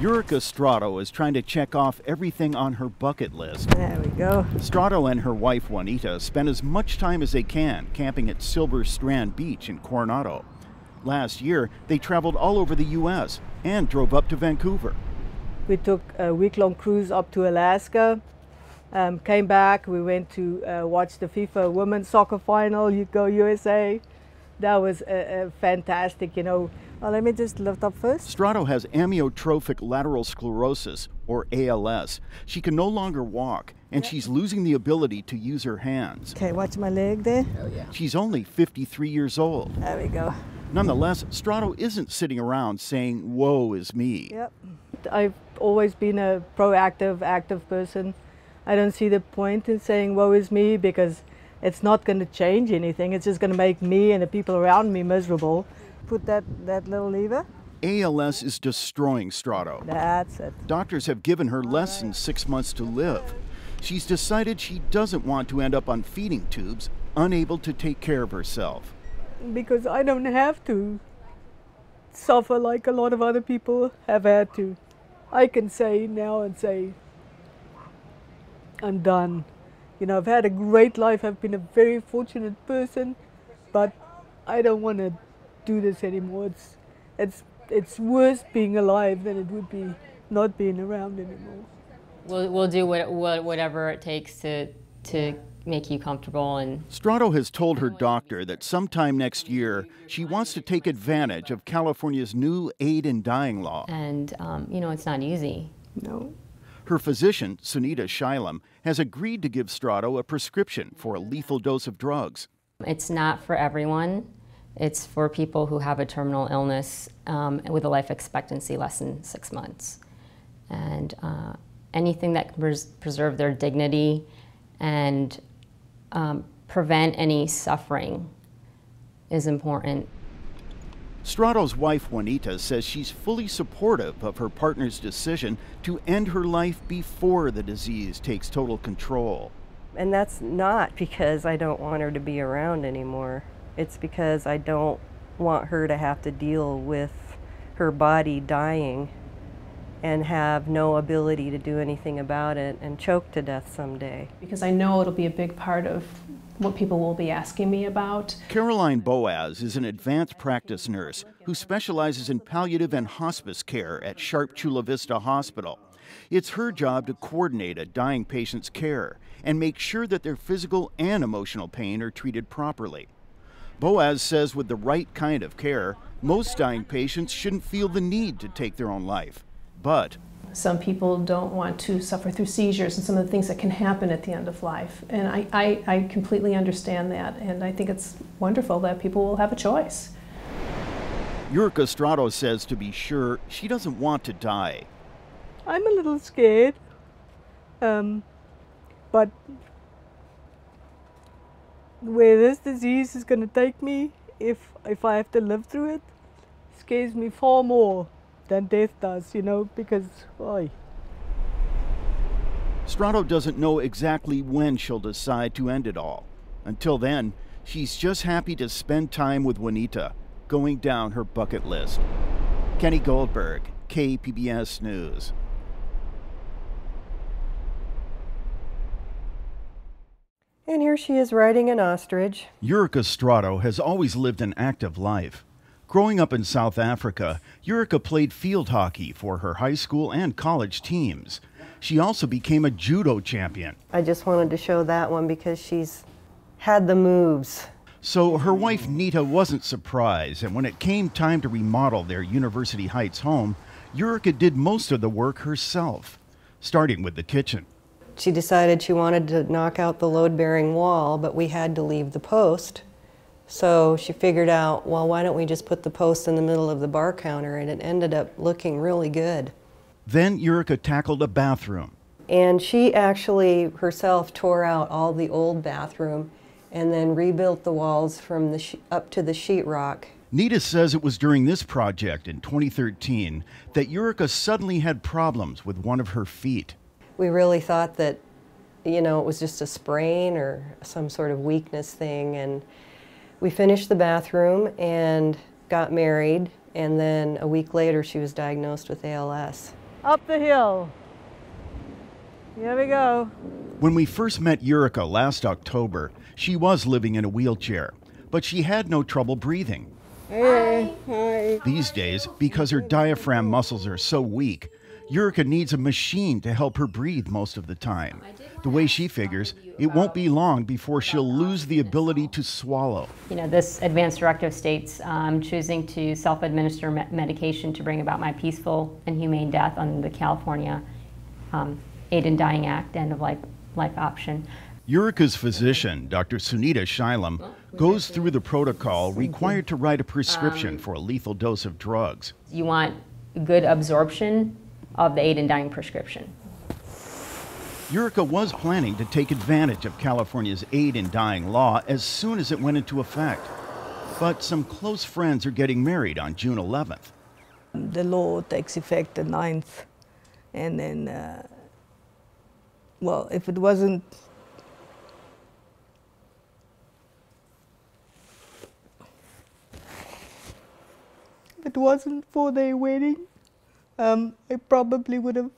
Euriko Strotto is trying to check off everything on her bucket list. There we go. Stotto and her wife Juanita spend as much time as they can camping at Silver Strand Beach in Coronado. Last year, they traveled all over the U.S. and drove up to Vancouver. We took a week-long cruise up to Alaska, came back, we went to watch the FIFA Women's Soccer Final, You Go USA. That was fantastic, you know. Well, let me just lift up first. Stotto has amyotrophic lateral sclerosis, or ALS. She can no longer walk, and she's losing the ability to use her hands. Okay, watch my leg there. Oh, yeah. She's only 53 years old. There we go. Nonetheless, Stotto isn't sitting around saying, "Woe is me." Yep. I've always been a proactive, active person. I don't see the point in saying, "Woe is me," because it's not going to change anything. It's just going to make me and the people around me miserable. Put that little lever. ALS is destroying Stotto. That's it. Doctors have given her less than 6 months to live. She's decided she doesn't want to end up on feeding tubes, unable to take care of herself. Because I don't have to suffer like a lot of other people have had to. I can say now and say, I'm done. You know, I've had a great life. I've been a very fortunate person, but I don't want to do this anymore. It's worse being alive than it would be not being around anymore. We'll do whatever it takes to make you comfortable. And Stotto has told her doctor that sometime next year she wants to take advantage of California's new aid in dying law. And you know, it's not easy. No. Her physician, Sunita Shailam, has agreed to give Stotto a prescription for a lethal dose of drugs. It's not for everyone. It's for people who have a terminal illness with a life expectancy less than 6 months. And anything that can preserve their dignity and prevent any suffering is important. Strotto's wife, Juanita, says she's fully supportive of her partner's decision to end her life before the disease takes total control. And that's not because I don't want her to be around anymore. It's because I don't want her to have to deal with her body dying and have no ability to do anything about it and choke to death someday. Because I know it'll be a big part of what people will be asking me about. Caroline Boaz is an advanced practice nurse who specializes in palliative and hospice care at Sharp Chula Vista Hospital. It's her job to coordinate a dying patient's care and make sure that their physical and emotional pain are treated properly. Boaz says with the right kind of care, most dying patients shouldn't feel the need to take their own life. But some people don't want to suffer through seizures and some of the things that can happen at the end of life. And I completely understand that, and I think it's wonderful that people will have a choice. Euriko Strotto says to be sure she doesn't want to die. I'm a little scared, but where this disease is going to take me, if I have to live through it, scares me far more than death does, you know, because, boy. Stotto doesn't know exactly when she'll decide to end it all. Until then, she's just happy to spend time with Juanita, going down her bucket list. Kenny Goldberg, KPBS News. And here she is riding an ostrich. Euriko Strotto has always lived an active life. Growing up in South Africa, Euriko played field hockey for her high school and college teams. She also became a judo champion. I just wanted to show that one because she's had the moves. So her wife Nita wasn't surprised, and when it came time to remodel their University Heights home, Euriko did most of the work herself, starting with the kitchen. She decided she wanted to knock out the load-bearing wall, but we had to leave the post. So she figured out, well, why don't we just put the post in the middle of the bar counter, and it ended up looking really good. Then Euriko tackled a bathroom. And she actually herself tore out all the old bathroom and then rebuilt the walls from the up to the sheetrock. Nita says it was during this project in 2013 that Euriko suddenly had problems with one of her feet. We really thought that, you know, it was just a sprain or some sort of weakness thing, and we finished the bathroom and got married, and then a week later she was diagnosed with ALS. Up the hill. Here we go. When we first met Euriko last October, she was living in a wheelchair, but she had no trouble breathing. Hey. Hi. These days, because her diaphragm muscles are so weak, Euriko needs a machine to help her breathe most of the time. The way she figures, it won't be long before she'll lose the ability to swallow. You know, this advanced directive states I'm choosing to self-administer medication to bring about my peaceful and humane death under the California Aid in Dying Act, end of life option. Euriko's physician, Dr. Sunita Shailam, goes through the protocol required to write a prescription for a lethal dose of drugs. You want good absorption of the aid in dying prescription. Euriko was planning to take advantage of California's aid in dying law as soon as it went into effect. But some close friends are getting married on June 11th. The law takes effect the 9th. And then, well, if it wasn't for their wedding, I probably would have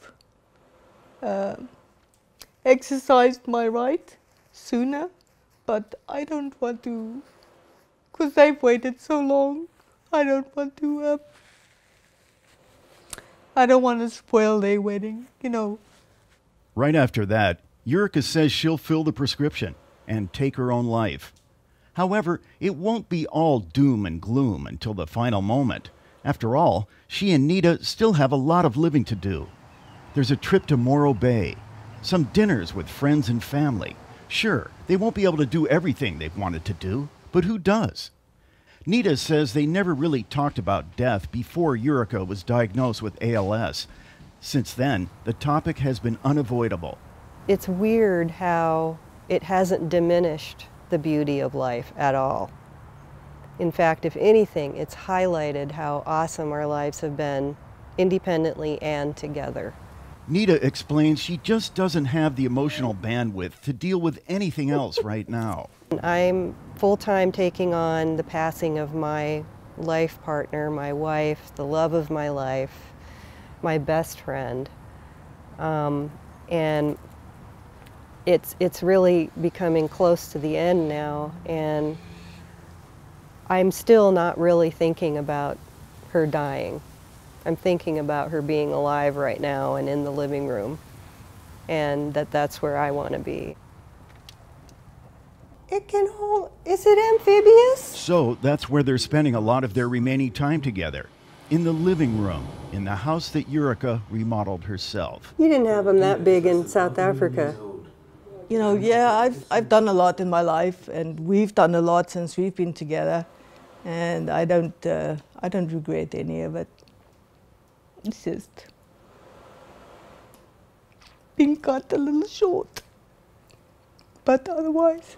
exercised my right sooner, but I don't want to, because they've waited so long. I don't want to spoil their wedding, you know. Right after that, Euriko says she'll fill the prescription and take her own life. However, it won't be all doom and gloom until the final moment. After all, she and Nita still have a lot of living to do. There's a trip to Morro Bay, some dinners with friends and family. Sure, they won't be able to do everything they've wanted to do, but who does? Nita says they never really talked about death before Euriko was diagnosed with ALS. Since then, the topic has been unavoidable. It's weird how it hasn't diminished the beauty of life at all. In fact, if anything, it's highlighted how awesome our lives have been independently and together. Nita explains she just doesn't have the emotional bandwidth to deal with anything else right now. I'm full-time taking on the passing of my life partner, my wife, the love of my life, my best friend. And it's really becoming close to the end now, and I'm still not really thinking about her dying. I'm thinking about her being alive right now and in the living room, and that's where I want to be. It can hold, is it amphibious? So that's where they're spending a lot of their remaining time together, in the living room, in the house that Euriko remodeled herself. You didn't have them that big in South Africa. You know, yeah, I've done a lot in my life, and we've done a lot since we've been together, and I don't regret any of it. It's just been cut a little short, but otherwise,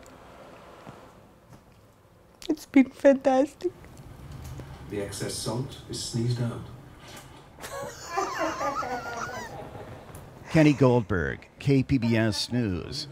it's been fantastic. The excess salt is sneezed out. Kenny Goldberg, KPBS News.